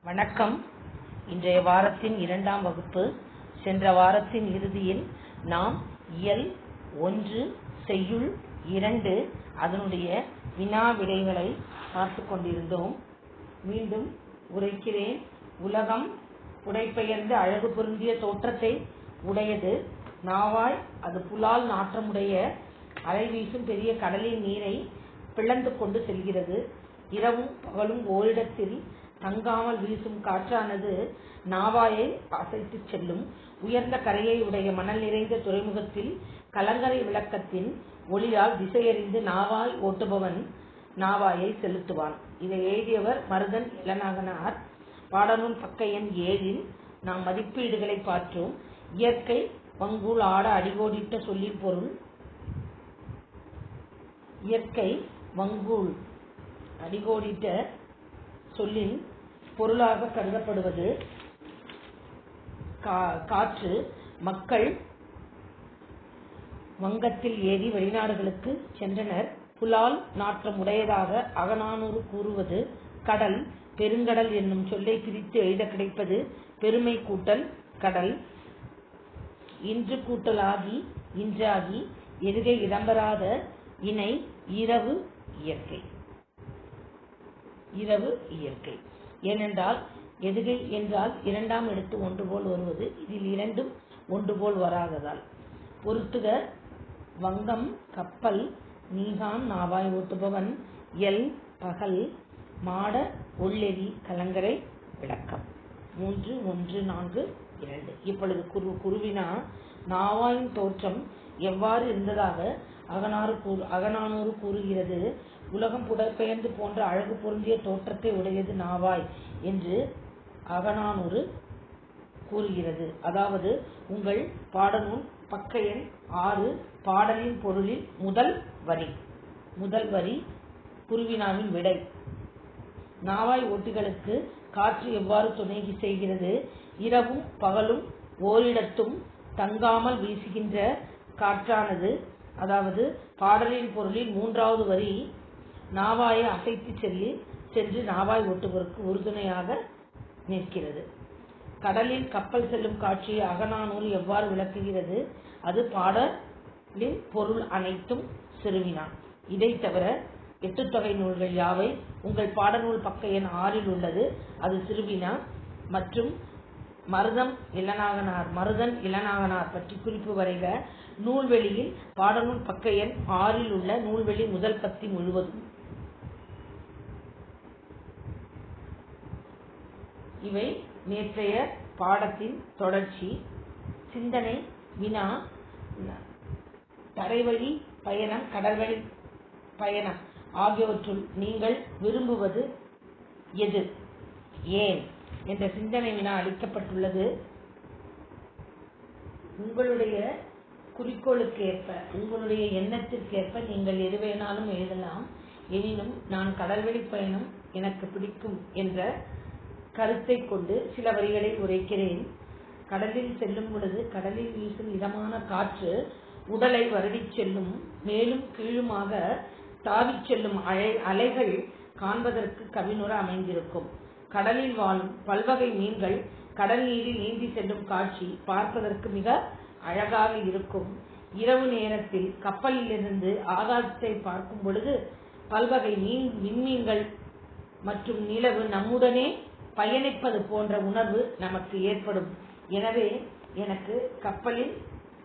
வணக்கம். இன்றைய வாரத்தின் 2ஆம் வகுப்பு. சென்ற வாரத்தின் இறுதியில் நாம் இயல் 1 செய்யுள் 2 அதனுடைய வினா விடைகளை பார்த்து கொண்டிருந்தோம். மீண்டும் உரைக்கிறேன். உலகம் புடைபெயர்ந்து அழகு பொருந்திய தோற்றத்தை உடையது. நாவாய் அது புலால் நாற்றமுடைய அலை வீசும் பெரிய கடலின் நீரை பிளந்து கொண்டு செல்கிறது. இரவும் பகலும் ஓரிடத்தில் தங்காமல் வீசும் காற்றானது நாவாயை அசைத்து செல்லும். உயர்ந்த கரையை உடைய மணல் நிறைந்த துறைமுகத்தில் கலங்கரை விளக்கத்தின் ஒளியால் திசையறிந்து நாவாய் ஓட்டுபவன் நாவாயை செலுத்துவான். இதை எழுதியவர் மருதன் இளநாகனார். பாடநூல் பக்க எண் 7 நாம் மதிப்பீடுகளை பார்த்தோம். இயற்கை வங்கூல் ஆட அடிகோடிட்ட சொல்லின் பொருள். இயற்கை வங்கூல் அடிகோடிட்ட சொல்லின் பொருளாக கருதப்படுவது காற்று. மக்கள் வங்கத்தில் ஏறி வெளிநாடுகளுக்கு சென்றனர். புலால் நாற்றம் உடையதாக அகநானூறு கூறுவது கடல். பெருங்கடல் என்னும் சொல்லை பிரித்து எழுத கிடைப்பது பெருமை கூட்டல் கடல். இன்று கூட்டலாகி இன்றாகி எதுகை இடம்பெறாத இணை இரவு இயற்கை. இரவு இயற்கை ஏனென்றால் எதுகை என்றால் 2ஆம் எழுத்து ஒன்று போல் வருவது. இதில் 2ம் ஒன்று போல் வராததால். பொருத்துக வங்கம் கப்பல் நீகான் நாவாய் ஓட்டுபவன் எல் பகல் மாட ஒள்ளெரி கலங்கரை விளக்கம். 3 1 4 2. இப்பொழுது குருவினா நாவாயின் தோற்றம் எவ்வாறு இருந்ததாக அகநானூறு கூறுகிறது. உலகம் புடைபெயர்ந்து போன்ற அழகு பொருந்திய தோற்றத்தை உடையது நாவாய் என்று அகநானூறு கூறுகிறது. அதாவது உங்கள் பாடநூல் பக்க எண் 6 பாடலின் பொருளில் முதல் வரி குருவினாவின் விடை. நாவாய் ஓட்டிகளுக்கு காற்று எவ்வாறு துணை செய்கிறது? இரவும் பகலும் ஓரிடத்தும் தங்காமல் வீசுகின்ற காற்றானது. அதாவது பாடலின் பொருளில் 3வது வரி நாவாயை அசைத்து சென்று நாவாய் ஓட்டுவதற்கு உறுதுணையாக நிற்கிறது. கடலில் கப்பல் செல்லும் காட்சியை அகநானூறு எவ்வாறு விளக்குகிறது? அது பாடலின் பொருள் அனைத்தும் சிறுவினா. இதை தவிர 8 தொகை நூல்கள் யாவை உங்கள் பாடநூல் பக்க எண் 6 உள்ளது. அது சிறுவினா. மற்றும் மருதன் இளநாகனார் பற்றி குறிப்பு வரைக. நூல்வெளியில் பாடநூல் பக்க எண் 6 உள்ள நூல்வெளி முதல் பத்தி முழுவதும். இவை நேற்றைய பாடத்தின் தொடர்ச்சி. சிந்தனை வினா. தரைவழி பயணம் கடல்வழி பயணம் ஆகியவற்றுள் நீங்கள் விரும்புவது எது, ஏன் என்ற சிந்தனை வினா அளிக்கப்பட்டுள்ளது. உங்களுடைய குறிக்கோளுக்கு ஏற்ப உங்களுடைய எண்ணத்திற்கேற்ப நீங்கள் எது வேணாலும் எழுதலாம். எனினும் நான் கடல்வழி பயணம் எனக்கு பிடிக்கும் என்ற கருத்தை கொண்டு சில வரிகளை உரைக்கிறேன். கடலில் செல்லும் பொழுது கடலில் வீசும் இதமான காற்று உடலை வருடிச் செல்லும். மேலும் கீழுமாக தாவிச் செல்லும் அலைகள் காண்பதற்கு கவினுற அமைந்திருக்கும். கடலில் வாழும் பல்வகை மீன்கள் கடல் நீரில் நீந்தி செல்லும் காட்சி பார்ப்பதற்கு மிக அழகாக இருக்கும். இரவு நேரத்தில் கப்பலிலிருந்து ஆகாயத்தை பார்க்கும் பொழுது பல்வகை விண்மீன்கள் மற்றும் நிலவு நம்முடனே பயணிப்பது போன்ற உணர்வு நமக்கு ஏற்படும். எனவே எனக்கு கப்பலில்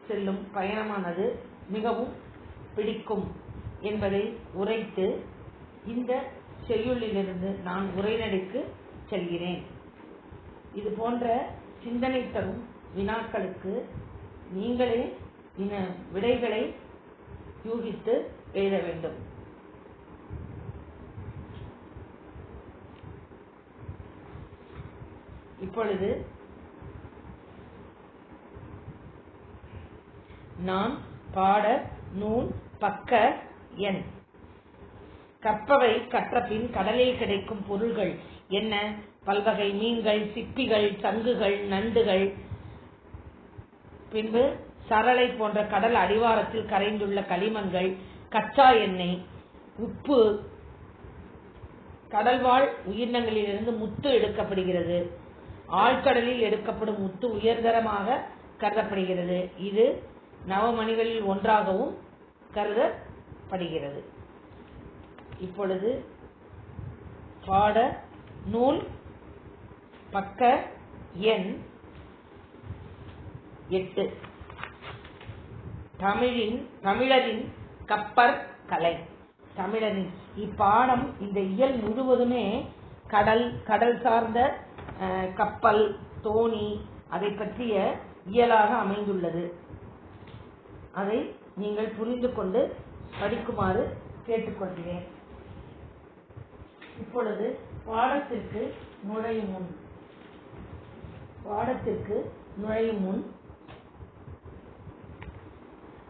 செல்லும் பயணமானது மிகவும் பிடிக்கும் என்பதை உரைத்து இந்த செய்யுளிலிருந்து நான் உரைநடைக்கு செல்கிறேன். இது போன்ற சிந்தனை தரும் வினாக்களுக்கு நீங்களே விடைகளை யூகித்து எழுத வேண்டும். இப்பொழுது நான் பாட நூல் பக்க எண். கற்பவை கற்றபின் கடலில் கிடைக்கும் பொருள்கள் என்ன? பல்வகை மீன்கள், சிப்பிகள், சங்குகள், நண்டுகள். பின்பு சரளை போன்ற கடல் அடிவாரத்தில் கரைந்துள்ள களிமண்கள், கச்சா எண்ணெய், உப்பு, கடல்வாழ் உயிரினங்களிலிருந்து முத்து எடுக்கப்படுகிறது. ஆழ்கடலில் எடுக்கப்படும் முத்து உயர்தரமாக கருதப்படுகிறது. இது நவமணிகளில் ஒன்றாகவும் கருதப்படுகிறது. இப்பொழுது பாட நூல் பக்க எண் 8 தமிழரின் கப்பற்கலை. தமிழரின் இப்பாடம் இந்த இயல் முழுவதுமே கடல் சார்ந்த கப்பல், தோணி அதை பற்றிய இயலாக அமைந்துள்ளது. அதை நீங்கள் புரிந்து கொண்டு படிக்குமாறு கேட்டுக்கொள்கிறேன். இப்பொழுது பாடத்திற்கு நுழையும் முன்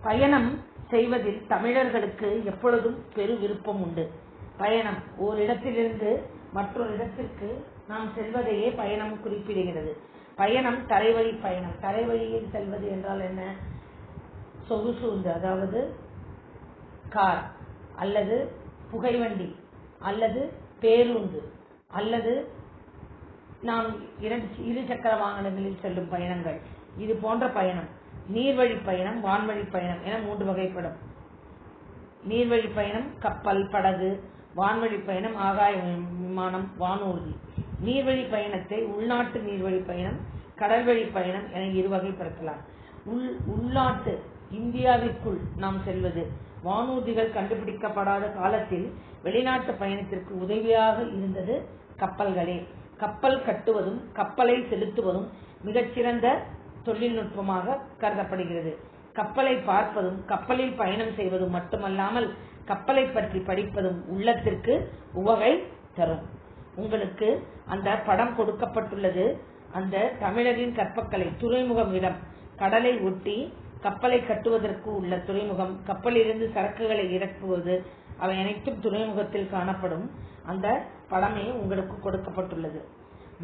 பயணம் செய்வதில் தமிழர்களுக்கு எப்பொழுதும் பெரு விருப்பம் உண்டு. பயணம் ஓரிடத்திலிருந்து மற்றொரு இடத்திற்கு நாம் செல்வதையே பயணம் குறிப்பிடுகிறது. பயணம் தரைவழி பயணம். தரைவழியில் செல்வது என்றால் என்ன? சொகுசு உண்டு, அதாவது கார் அல்லது புகைவண்டி அல்லது பேருந்து அல்லது நாம் இரு சக்கர வாகனங்களில் செல்லும் பயணங்கள், இது போன்ற பயணம். நீர்வழி பயணம், வான்வழி பயணம் என 3 வகைப்படும். நீர்வழி பயணம் கப்பல், படகு. வான்வழி பயணம் ஆகாய விமானம், வானூர்தி. நீர்வழி பயணத்தை உள்நாட்டு நீர்வழி பயணம், கடல்வழி பயணம் என 2 வகைப்படுத்தலாம். உள்நாட்டு இந்தியாவிற்குள் நாம் செல்வது வானூர்திகள் கண்டுபிடிக்கப்படாத காலத்தில் வெளிநாட்டு பயணத்திற்கு உதவியாக இருந்தது கப்பல்களே. கப்பல் கட்டுவதும் கப்பலை செலுத்துவதும் மிகச்சிறந்த தொழில்நுட்பமாக கருதப்படுகிறது. கப்பலை பார்ப்பதும் கப்பலில் பயணம் செய்வதும் மட்டுமல்லாமல் கப்பலை பற்றி படிப்பதும் உள்ளத்திற்கு உவகை தரும். உங்களுக்கு அந்த படம் கொடுக்கப்பட்டுள்ளது. அந்த தமிழரின் கற்பக்கலை துறைமுகம் இடம், கடலை ஒட்டி கப்பலை கட்டுவதற்கு உள்ள துறைமுகம், கப்பலிலிருந்து சரக்குகளை இறக்குவது, அவை அனைத்தும் துறைமுகத்தில் காணப்படும். அந்த படமே உங்களுக்கு கொடுக்கப்பட்டுள்ளது.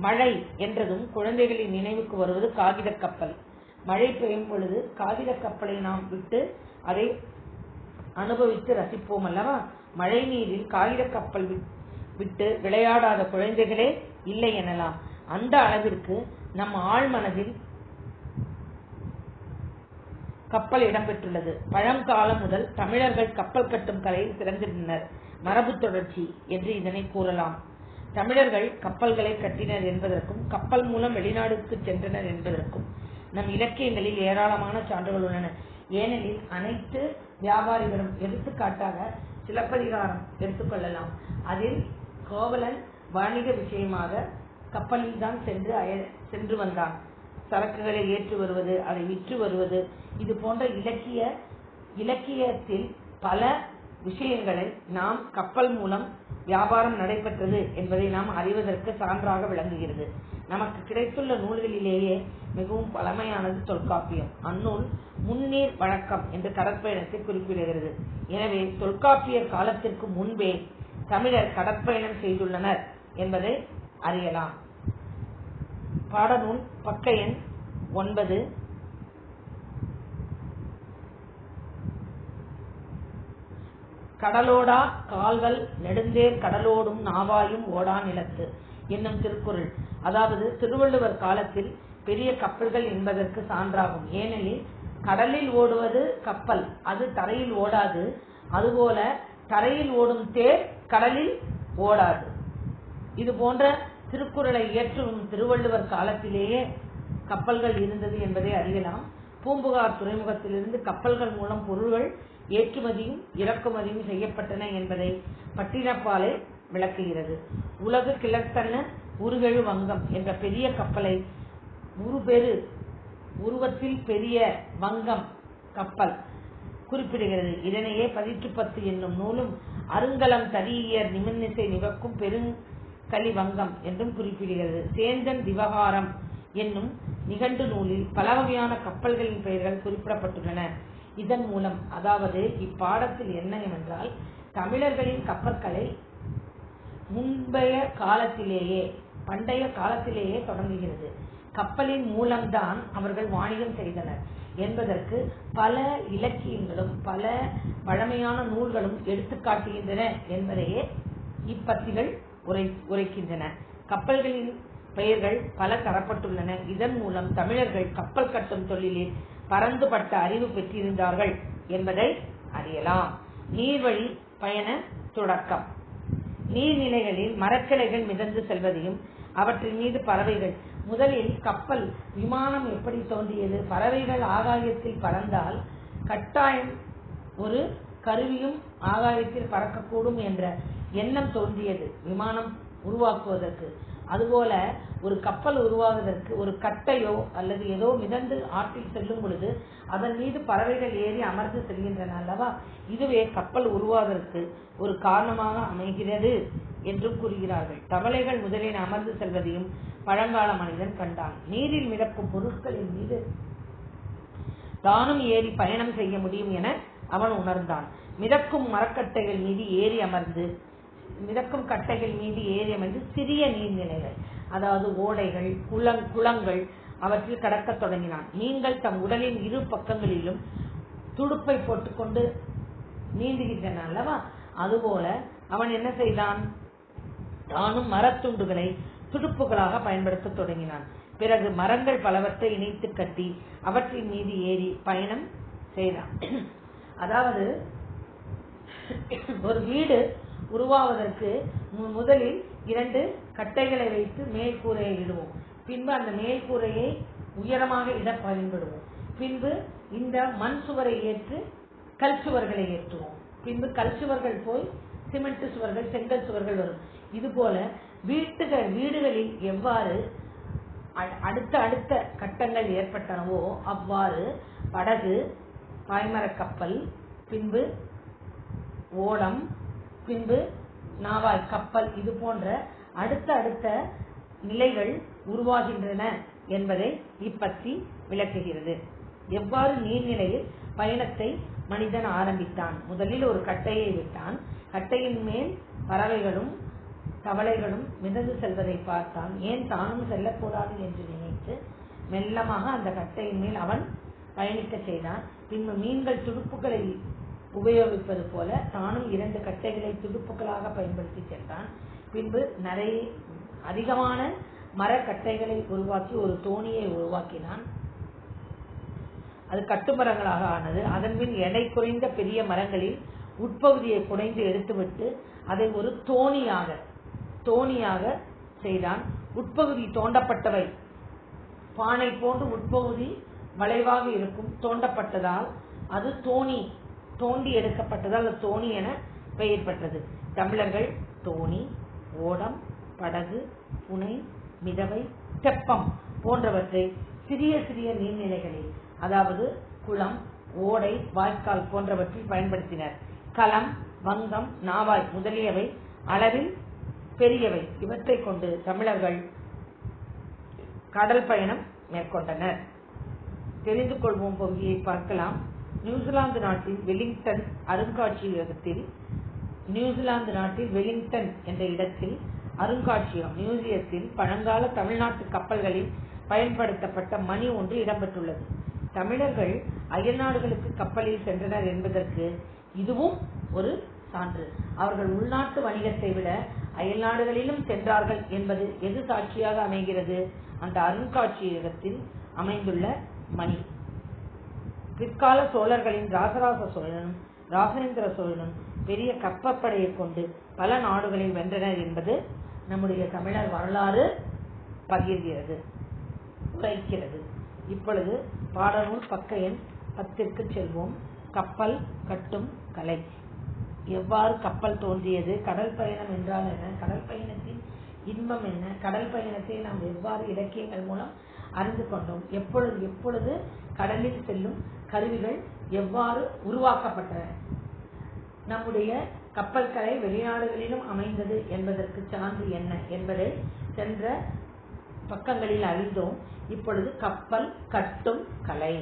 மழை என்றதும் குழந்தைகளின் நினைவுக்கு வருவது காகித கப்பல். மழை பெய்யும் பொழுது காகித கப்பலை நாம் விட்டு அதை அனுபவித்து ரசிப்போம் அல்லவா? மழை நீரில் காகித கப்பல் விட்டு விளையாடாத குழந்தைகளே இல்லை எனலாம். அந்த அளவிற்கு நம் ஆழ்மனதில் கப்பல் இடம்பெற்றுள்ளது. பழங்காலம் முதல் தமிழர்கள் கப்பல் கட்டும் கலையில் சிறந்திருந்தனர். மரபு தொடர்ச்சி என்று இதனை கூறலாம். தமிழர்கள் கப்பல்களை கட்டினர் என்பதற்கும் கப்பல் மூலம் வெளிநாடுக்கு சென்றனர் என்பதற்கும் நம் இலக்கியங்களில் ஏராளமான சான்றுகள் உள்ளன. ஏனெனில் அனைத்து வியாபாரிகளும், எடுத்துக்காட்டாக சிலப்பதிகாரம் எடுத்துக்கொள்ளலாம், அதில் கோவலன் வாணிக விஷயமாக கப்பலில் தான் சென்று வந்தான். சரக்குகளை ஏற்றி வருவது, அதை விற்று வருவது, இது போன்ற இலக்கியத்தில் பல விஷயங்களை நாம் கப்பல் மூலம் வியாபாரம் நடைபெற்றது என்பதை நாம் அறிவதற்கு சான்றாக விளங்குகிறது. நமக்கு கிடைத்துள்ள நூல்களிலேயே மிகவும் பழமையானது தொல்காப்பியம். அந்நூல் முன்னீர் வழக்கம் என்று கடற்பயணத்தை குறிப்பிடுகிறது. எனவே தொல்காப்பியர் காலத்திற்கு முன்பே தமிழர் கடற்பயணம் செய்துள்ளனர் என்பதை அறியலாம். பாடநூல் பக்க எண் 9. கடலோடா கால்கள் நெடுந்தேர் கடலோடும் நாவாயும் ஓடா நிலத்து என்னும் திருக்குறள், அதாவது திருவள்ளுவர் காலத்தில் பெரிய கப்பல்கள் என்பதற்கு சான்றாகும். ஏனெனில் கடலில் ஓடுவது கப்பல், அது தரையில் ஓடாது. அதுபோல தரையில் ஓடும் தேர் கடலில் ஓடாது. இது போன்ற திருக்குறளை இயற்றும் திருவள்ளுவர் காலத்திலேயே கப்பல்கள் இருந்தது என்பதை அறியலாம். பூம்புகார் துறைமுகத்திலிருந்து கப்பல்கள் மூலம் பொருள்கள் ஏற்றுமதியும் இறக்குமதியும் செய்யப்பட்டன என்பதை பட்டினப்பாலை விளக்குகிறது. உலகு கிழத்தன்ன உருகெழு வங்கம் என்ற பெரிய கப்பலை உருவத்தில் பெரிய வங்கம் கப்பல் குறிப்பிடுகிறது. இதனையே 10 என்னும் நூலும் அருங்கலம் தரியர் நிமிர்நிசை நிவக்கும் பெருங்கலி வங்கம் என்றும் குறிப்பிடுகிறது. சேந்தன் திவகாரம் என்னும் நிகண்டு நூலில் பல வகையான கப்பல்களின் பெயர்கள் குறிப்பிடப்பட்டுள்ளன. இதன் மூலம், அதாவது இப்பாடத்தில் என்னவென்றால், தமிழர்களின் கப்பற்கலை பண்டைய காலத்திலேயே தொடங்குகிறது. கப்பலின் மூலம்தான் அவர்கள் வாணிகம் செய்தனர் என்பதற்கு பல இலக்கியங்களும் பல பழமையான நூல்களும் எடுத்துக்காட்டுகின்றன என்பதையே இப்பத்திகள் உரைக்கின்றன. கப்பல்களின் பெயர்கள் பல தரப்பட்டுள்ளன. இதன் மூலம் தமிழர்கள் கப்பல் கட்டும் தொழிலில் பரந்துபட்ட அறிவு பெற்றிருந்தார்கள் என்பதை அறியலாம். நீர்வழி பயண தொடக்கம். நீர்நிலைகளில் மரக்கிளைகள் மிதந்து செல்வதையும் அவற்றின் மீது பறவைகள். முதலில் கப்பல் விமானம் எப்படி தோன்றியது? பறவைகள் ஆகாயத்தில் பறந்தால் கட்டாயம் ஒரு கருவியும் ஆகாயத்தில் பறக்கக்கூடும் என்ற எண்ணம் தோன்றியது விமானம் உருவாக்குவதற்கு. அதுபோல ஒரு கப்பல் உருவாவதற்கு ஒரு கட்டையோ அல்லது ஏதோ மிதந்து ஆற்றில் செல்லும் பொழுது அதன் மீது பறவைகள் ஏறி அமர்ந்து செல்கின்றன அல்லவா? இதுவே கப்பல் உருவாவதற்கு ஒரு காரணமாக அமைகிறது என்றும் கூறுகிறார்கள். தவளைகள் முதலில் அமர்ந்து செல்வதையும் பழங்கால மனிதன் கண்டான். நீரில் மிதக்கும் பொருட்களின் மீது தானும் ஏறி பயணம் செய்ய முடியும் என அவன் உணர்ந்தான். மிதக்கும் கட்டைகள் மீது ஏறி அமர்ந்து சிறிய நீர்நிலைகள், அதாவது ஓடைகள், குளங்கள், அவற்றில் கடக்க தொடங்கினான். மீன்கள் தம் உடலின் இரு பக்கங்களிலும் துடுப்பை போட்டுக்கொண்டு நீந்துகின்றன அல்லவா? அதுபோல அவன் என்ன செய்தான்? தானும் மரத்துண்டுகளை துடுப்புகளாக பயன்படுத்த தொடங்கினான். பிறகு மரங்கள் பலவற்றை இணைத்து கட்டி அவற்றின் மீது ஏறி பயணம் செய்தான். அதாவது ஒரு வீடு உருவாவதற்கு முதலில் 2 கட்டைகளை வைத்து மேல்கூரையை இடுவோம். பின்பு அந்த மேல்கூரையை உயரமாக இட பயன்படுவோம். பின்பு இந்த மண் சுவரை ஏற்று கல் சுவர்களை ஏற்றுவோம். பின்பு கல் சுவர்கள் போய் சிமெண்ட் சுவர்கள், செங்கல் சுவர்கள் வரும். இதுபோல வீடுகளில் எவ்வாறு அடுத்த கட்டங்கள் ஏற்பட்டனவோ அவ்வாறு படகு, பாய்மரக் கப்பல், பின்பு ஓடம், பின்பு நாவாய் கப்பல், இது போன்ற அடுத்த நிலைகள் உருவாகின்றன என்பதை இப்பத்தி விளக்குகிறது. எவ்வாறு நீர்நிலையில் பயணத்தை மனிதன் ஆரம்பித்தான்? முதலில் ஒரு கட்டையை விட்டான். கட்டையின் மேல் பறவைகளும் தவளைகளும் மிதந்து செல்வதை பார்த்தான். ஏன் தானும் செல்லக்கூடாது என்று நினைத்து மெல்லமாக அந்த கட்டையின் மேல் அவன் பயணிக்க செய்தான். பின்பு மீன்கள் துடுப்புகளை உபயோகிப்பது போல தானும் 2 கட்டைகளை துடுப்புகளாக பயன்படுத்தி சென்றான். பின்பு அதிகமான மரக்கட்டைகளை உருவாக்கி ஒரு தோணியை உருவாக்கினான். அது கட்டுமரங்களாக ஆனது. அதன் பின் எடை குறைந்த பெரிய மரங்களில் உட்பகுதியை குடைந்து எடுத்துவிட்டு அதை ஒரு தோணியாக செய்தான். உட்பகுதி தோண்டப்பட்டவை. பானை போன்று உட்பகுதி வளைவாக இருக்கும். தோண்டப்பட்டதால் அது தோண்டி எடுக்கப்பட்டதால் அது தோணி என பெயர் பெற்றது. தமிழர்கள் தோணி, ஓடம், படகு, புனை, மிதவை, தெப்பம் போன்றவற்றை சிறிய நீர்நிலைகளில், அதாவது குளம், ஓடை, வாய்க்கால் போன்றவற்றில் பயன்படுத்தினர். களம், வங்கம், நாவாய் முதலியவை அளவில் பெரியவை. இவற்றை கொண்டு தமிழர்கள் கடல் பயணம் மேற்கொண்டனர். தெரிந்து கொள்வோம் பகுதியை பார்க்கலாம். நியூசிலாந்து நாட்டில் வெலிங்டன் என்ற இடத்தில் அருங்காட்சியகம் மியூசியத்தில் பழங்கால தமிழ்நாட்டு கப்பல்களில் பயன்படுத்தப்பட்ட மணி ஒன்று இடம்பெற்றுள்ளது. தமிழர்கள் அயல்நாடுகளுக்கு கப்பலில் சென்றனர் என்பதற்கு இதுவும் ஒரு சான்று. அவர்கள் உள்நாட்டு வணிகத்தை விட அயல்நாடுகளிலும் சென்றார்கள் என்பது எது சாட்சியாக அமைகிறது? அந்த அருங்காட்சியகத்தில் அமைந்துள்ள மணி. பிற்கால சோழர்களின் ராசராச சோழனும் ராசேந்திர சோழனும் பெரிய கப்பற்படையை கொண்டு பல நாடுகளில் வென்றனர் என்பது நம்முடைய தமிழர் வரலாறு உரைக்கிறது. இப்பொழுது பாடநூல் பக்க எண் 10ற்கு செல்வோம். கப்பல் கட்டும் கலை. எவ்வாறு கப்பல் தோன்றியது? கடல் பயணம் என்றால் என்ன? கடல் பயணத்தின் இன்பம் என்ன? கடல் பயணத்தை நாம் எவ்வாறு இலக்கியங்கள் மூலம் அறிந்து கொண்டோம்? எப்பொழுது கடலில் செல்லும் கருவிகள் எவ்வாறு உருவாக்கப்பட்டன? நம்முடைய கப்பல் கலை வெளிநாடுகளிலும் அமைந்தது என்பதற்கு சான்று என்ன என்பதை சென்ற பக்கங்களில் அறிந்தோம். இப்பொழுது கப்பல் கட்டும் கலை.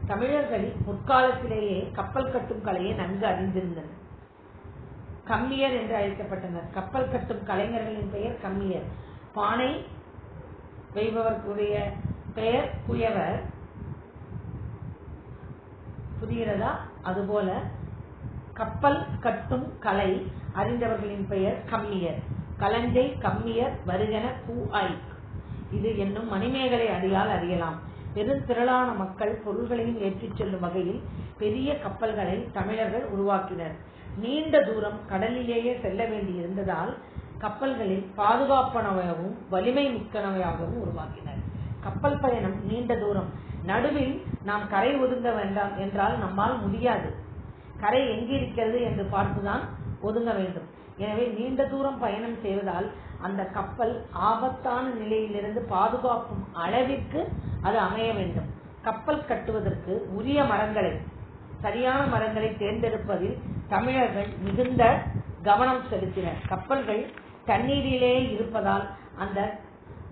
தமிழர்கள் முற்காலத்திலேயே கப்பல் கட்டும் கலையை நன்கு அறிந்திருந்தனர். கம்மியர் என்று அழைக்கப்பட்டனர். கப்பல் கட்டும் கலைஞர்களின் பெயர் கம்மியர். பானை வைபவர்களுடைய பெயர் குயவர். புரிகிறதா? அதுபோல கப்பல் கட்டும் கலை அறிந்தவர்களின் பெயர் கம்மியர். கலஞ்சை கம்மியர் வருகென கூஆய்க் இது என்னும் மணிமேகலை அடியால் அறியலாம். பெருந்திரளான மக்கள் பொருள்களையும் ஏற்றிச் செல்லும் வகையில் பெரிய கப்பல்களை தமிழர்கள் உருவாக்கினர். நீண்ட தூரம் கடலிலேயே செல்ல வேண்டியிருந்ததால் கப்பல்களில் பாதுகாப்பானவையாகவும் வலிமை மிக்கனவையாகவும் உருவாக்கினர். கப்பல் பயணம் நீண்ட தூரம். நடுவில் நாம் கரை ஒதுங்க வேண்டாம் என்றால் நம்மால் முடியாது. கரை எங்கிருக்கிறது என்று பார்த்துதான் ஒதுங்க வேண்டும். எனவே நீண்ட தூரம் பயணம் செய்வதால் அந்த கப்பல் ஆபத்தான நிலையிலிருந்து பாதுகாக்கும் அளவிற்கு அது அமைய வேண்டும். கப்பல் கட்டுவதற்கு உரிய மரங்களை, சரியான மரங்களை தேர்ந்தெடுப்பதில் தமிழர்கள் மிகுந்த கவனம் செலுத்தினர். கப்பல்கள் தண்ணீரிலே இருப்பதால் அந்த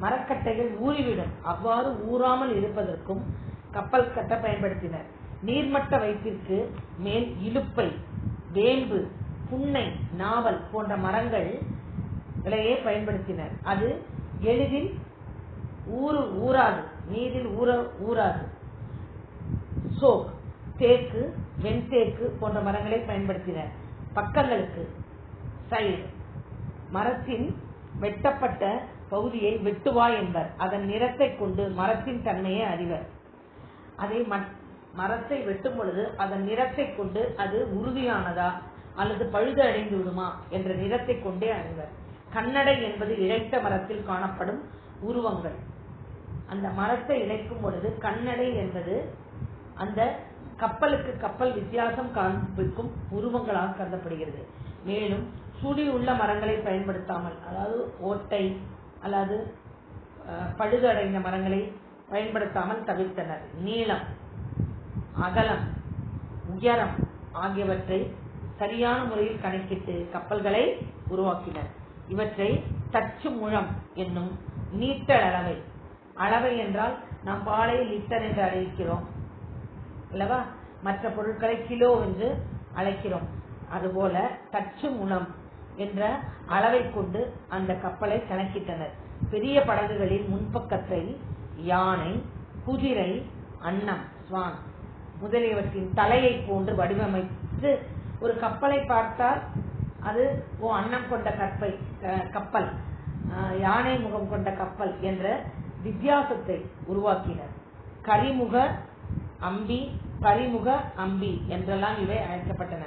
மரக்கட்டைகள் ஊறிவிடும். அவ்வாறு ஊறாமல் இருப்பதற்கும் கப்பல் கட்ட பயன்படுத்தினர். நீர்மட்ட வைப்பிற்கு மேல் இலுப்பை, வேம்பு, புன்னை, நாவல் போன்ற மரங்களையே பயன்படுத்தினர். அது எளிதில் ஊறாது, நீரில் ஊறாது. சோக், தேக்கு, வெண்தேக்கு போன்ற மரங்களை பயன்படுத்தினர். பக்கங்களுக்கு சைடு மரத்தின் வெட்டப்பட்ட பகுதியை வெட்டுவாய் என்பர். அதன் நிறத்தை கொண்டு மரத்தின் தன்மையை அறிவர். அதை மரத்தை வெட்டும் பொழுது அதன் நிறத்தை கொண்டு அது உறுதியானதா அல்லது பழுது அடைந்து விடுமா என்ற நிறத்தை கொண்டே அறிவர். கண்ணடை என்பது இழைத்த மரத்தில் காணப்படும் உருவங்கள். அந்த மரத்தை இழைக்கும் பொழுது கண்ணடை என்பது அந்த கப்பலுக்கு கப்பல் வித்தியாசம் காண்பிக்கும் உருவங்களாக கருதப்படுகிறது. மேலும் சுடியுள்ள மரங்களை பயன்படுத்தாமல், அதாவது ஓட்டை அல்லது பழுது அடைந்த மரங்களை பயன்படுத்தாமல் தவிர்த்தனர். நீளம், அகலம், உயரம் ஆகியவற்றை சரியான முறையில் கணக்கிட்டு கப்பல்களை உருவாக்கினர். இவற்றை தச்சு முழம் என்னும் நீட்டல் அளவை, அளவை என்றால் நாம் பாலை லிட்டர் என்று அழைக்கிறோம் அல்லவா, மற்ற பொருட்களை கிலோ என்று அழைக்கிறோம். அதுபோல தச்சு முழம் என்ற அளவை கொண்டு அந்த கப்பலை கணக்கிட்டனர். பெரிய படகுகளில் முன்பக்கத்தை யானை, குதிரை, அன்னம், ஸ்வான் முதலியவற்றின் தலையை போன்று வடிவமைத்து ஒரு கப்பலை பார்த்தால் அது அன்னம் கொண்ட கப்பல், யானை முகம் கொண்ட கப்பல் என்ற வித்தியாசத்தை உருவாக்கினர். கரிமுக அம்பி, பரிமுக அம்பி என்றெல்லாம் இவை அழைக்கப்பட்டன.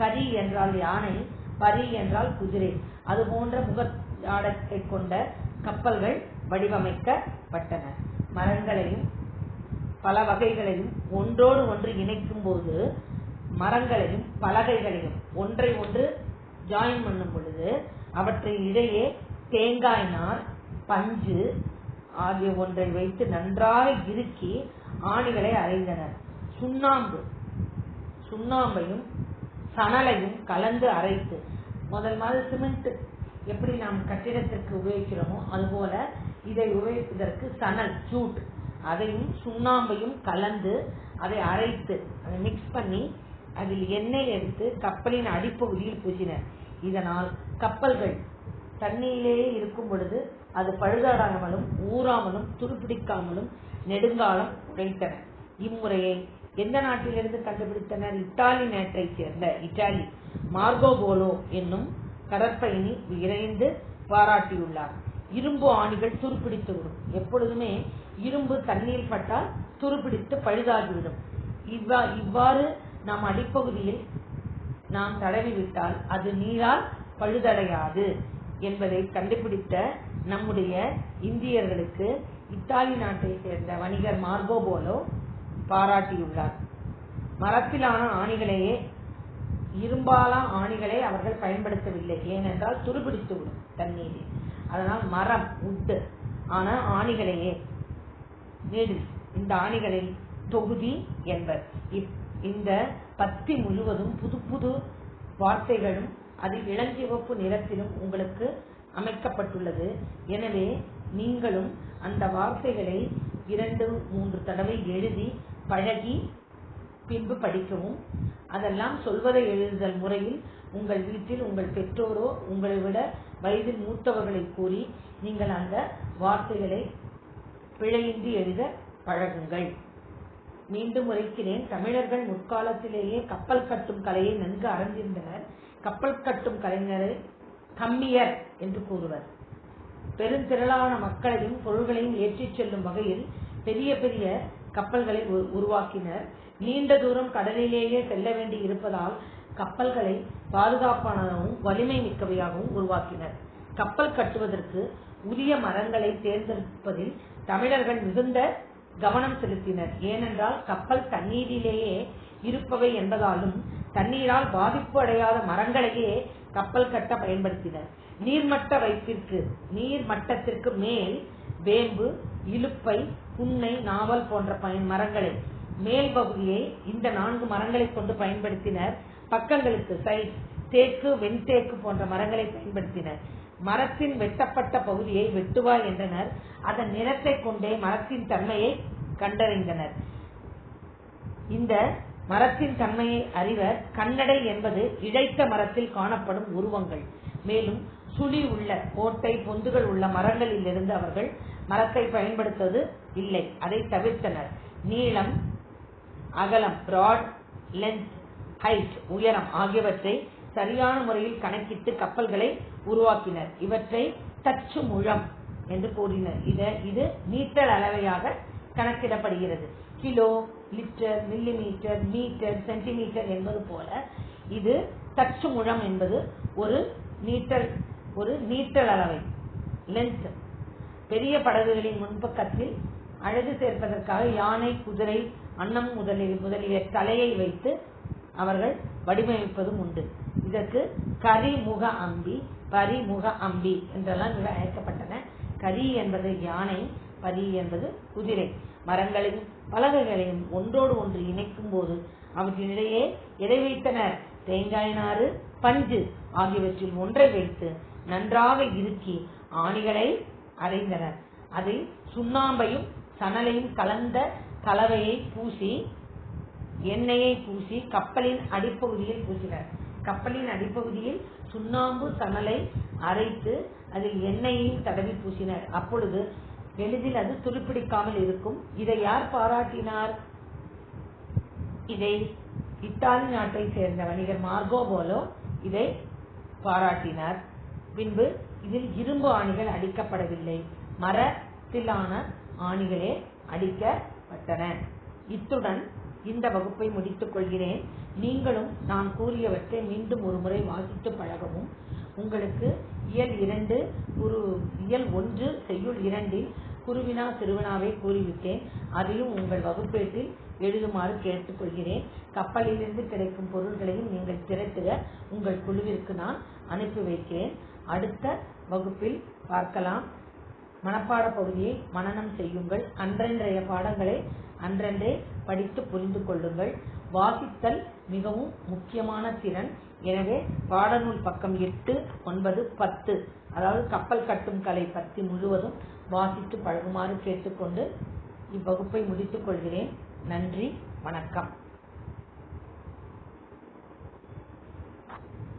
கரி என்றால் யானை, பரி என்றால் குதிரை. அது போன்ற முகத்தை கொண்ட கப்பல்கள் வடிவமைக்கப்பட்டன. மரங்களையும் பல வகைகளையும் ஒன்றோடு ஒன்று இணைக்கும் போது, மரங்களையும் பலகைகளையும் ஒன்றை ஒன்று ஜாயின் பண்ணும் பொழுது அவற்றை இடையே தேங்காய் நார், பஞ்சு ஆகிய ஒன்றை வைத்து நன்றாக இறுக்கி ஆணிகளை அரைந்தனர். சுண்ணாம்பையும் சணலையும் கலந்து அரைத்து, முதல் மாதிரி சிமெண்ட் எப்படி நாம் கட்டிடத்திற்கு உபயோகிக்கிறோமோ அதுபோல இதை உபயோகிப்பதற்கு சணல், ஜூட், அதையும் சுண்ணாம்பையும் கலந்து அதை அரைத்து, அதை மிக்ஸ் பண்ணி அதில் எண்ணெய் எடுத்து கப்பலின் அடிப்பகுதியில் பூசினர். இதனால் கப்பல்கள் தண்ணீரிலேயே இருக்கும் பொழுது அது பழுதாடாமலும் ஊறாமலும் துருப்பிடிக்காமலும் நெடுங்காலம் உழைத்தன. இம்முறையை எந்த நாட்டிலிருந்து கண்டுபிடித்தனர்? இத்தாலி நாட்டை சேர்ந்த இத்தாலி மார்கோ போலோ என்னும் கடற்பயணி விரைந்து பாராட்டியுள்ளார். இரும்பு ஆணிகள் துருப்பிடித்துவிடும். எப்பொழுதுமே இரும்பு தண்ணீர் பட்டால் துருப்பிடித்து பழுதாகிவிடும். இவ்வாறு நாம் அடிப்பகுதியில் நாம் தடவிவிட்டால் அது நீரால் பழுதடையாது என்பதை கண்டுபிடித்த நம்முடைய இந்தியர்களுக்கு இத்தாலி நாட்டை சேர்ந்த வணிகர் மார்கோ போலோ பாராட்டியுள்ளார். மரத்திலான ஆணிகளையே, இரும்பாலா ஆணிகளை அவர்கள் பயன்படுத்தவில்லை. ஏனென்றால் துருபிடித்துவிடும் தண்ணீரில். அதனால் மரம், உட்டு ஆன ஆணிகளையே, நீடில், இந்த ஆணிகளில் தொகுதி என்பர். இந்த பத்தி முழுவதும் புது புது வார்த்தைகளும் அதில் இளஞ்சிவப்பு நிறத்திலும் உங்களுக்கு அமைக்கப்பட்டுள்ளது. எனவே நீங்களும் அந்த வார்த்தைகளை 2-3 தடவை எழுதி பழகி பின்பு படிக்கவும். அதெல்லாம் சொல்வதை எழுதுதல் முறையில் உங்கள் வீட்டில் உங்கள் பெற்றோரோ உங்களை விட வயதில் மூத்தவர்களை கூறி நீங்கள் அந்த வார்த்தைகளை பிழையின்றி எழுத பழகுங்கள். மீண்டும் உரைக்கிறேன், தமிழர்கள் முற்காலத்திலேயே கப்பல் கட்டும் கலையை நன்கு அறிந்திருந்தனர். கப்பல் கட்டும் கம்மியர் என்று கூறுவர். பெருந்திரளான மக்களையும் பொருள்களையும் ஏற்றிச் செல்லும் வகையில் பெரிய பெரிய கப்பல்களை உருவாக்கினர். நீண்ட தூரம் கடலிலேயே செல்ல வேண்டி இருப்பதால் கப்பல்களை பாதுகாப்பானதாகவும் வலிமை மிக்கவையாகவும் உருவாக்கினர். கப்பல் கட்டுவதற்கு உரிய மரங்களை தேர்ந்தெடுப்பதில் தமிழர்கள் மிகுந்த கவனம் செலுத்தினர். ஏனென்றால் கப்பல் தண்ணீரிலேயே இருப்பவை என்பதாலும் தண்ணீரால் பாதிப்பு அடையாத மரங்களையே கப்பல் கட்ட பயன்படுத்தினர். நீர்மட்டத்திற்கு மேல் வேம்பு, இலுப்பை, புன்னை, நாவல் போன்ற மரங்களை மேல் பகுதியை இந்த 4 மரங்களை கொண்டு பயன்படுத்தினர். பக்கங்களுக்கு சைட், தேக்கு, வெண்தேக்கு போன்ற மரங்களை பயன்படுத்தினர். மரத்தின் வெட்டப்பட்ட பகுதியை வெட்டுவாய் என்றனர். அதன் நிறத்தை கொண்டே மரத்தின் தன்மையை கண்டறிந்தனர். இந்த மரத்தின் தன்மையை அறிவர். கண்ணடை என்பது இழைத்த மரத்தில் காணப்படும் உருவங்கள். மேலும் சுழி உள்ள கோட்டை, பொந்துகள் உள்ள மரங்களில் இருந்து அவர்கள் மரத்தை பயன்படுத்துவது இல்லை, அதை தவிர்த்தனர். நீளம், அகலம், பிராட், லென்த், ஹைட், உயரம் ஆகியவற்றை சரியான முறையில் கணக்கிட்டு கப்பல்களை உருவாக்கினர். இவற்றை தச்சு முழம் என்று கூறினர். இது மீட்டர் அளவையாக கணக்கிடப்படுகிறது. Kilo, litre, millimetre, metre, centimetre என்பது போல இது தச்சு முழம் என்பது ஒரு மீட்டர் அளவை, லென்த். பெரிய படகுகளின் முன்பக்கத்தில் அழகு சேர்ப்பதற்காக யானை, குதிரை, அன்னம் முதலிய தலையை வைத்து அவர்கள் வடிவமைப்பதும் உண்டு. இதற்கு கரிமுக அம்பி, பரிமுக அம்பி என்றெல்லாம் அழைக்கப்பட்டன. கரி என்பது யானை, பரி என்பது குதிரை. மரங்களையும் பலகைகளையும் ஒன்றோடு ஒன்று இணைக்கும் போது அவற்றினிடையே எதை வைத்தனர்? தேங்காய் நாறு, பஞ்சு ஆகியவற்றில் ஒன்றை வைத்து நன்றாக இறுக்கி ஆணிகளை அறைந்தனர். அதில் சுண்ணாம்பையும் சணலையும் கலந்த கலவையை பூசி, எண்ணெயை பூசி கப்பலின் அடிப்பகுதியில் பூசினர். கப்பலின் அடிப்பகுதியில் சுண்ணாம்பு, சணலை அரைத்து அதில் எண்ணெயையும் தடவி பூசினர். அப்பொழுது எளிதில் அது துருப்பிடிக்காமல் இருக்கும். இதை யார் பாராட்டினார்? இதை இத்தாலி நாட்டை சேர்ந்த வணிகர் மார்கோ போலோ இதை பாராட்டினார். பின்பு இதில் இரும்பு ஆணிகள் அடிக்கப்படவில்லை, மரத்திலான ஆணிகளே அடிக்கப்பட்டன. இத்துடன் இந்த வகுப்பை முடித்துக் கொள்கிறேன். நீங்களும் நான் கூறியவற்றை மீண்டும் ஒரு முறை வாசித்து பழகவும். உங்களுக்கு இயல் 1 செய்யுள் 2 குருவினா சிறுவினாவை கூறிவிட்டேன். அதையும் உங்கள் வகுப்பேட்டில் எழுதுமாறு கேட்டுக்கொள்கிறேன். கப்பலிலிருந்து கிடைக்கும் பொருள்களையும் நீங்கள் திரட்டுக. உங்கள் குழுவிற்கு நான் அனுப்பி வைக்கிறேன். அடுத்த வகுப்பில் பார்க்கலாம். மனப்பாட பகுதியை மனனம் செய்யுங்கள். அன்றன்றைய பாடங்களை அன்றன்றே படித்து புரிந்து கொள்ளுங்கள். வாசித்தல் மிகவும் முக்கியமான திறன். எனவே பாடநூல் பக்கம் 8, 9, 10 அதாவது கப்பல் கட்டும் கலை பத்தி முழுவதும் வாசித்து பழகுமாறு கேட்டுக்கொண்டு இவ்வகுப்பை முடித்துக் கொள்கிறேன். நன்றி, வணக்கம்.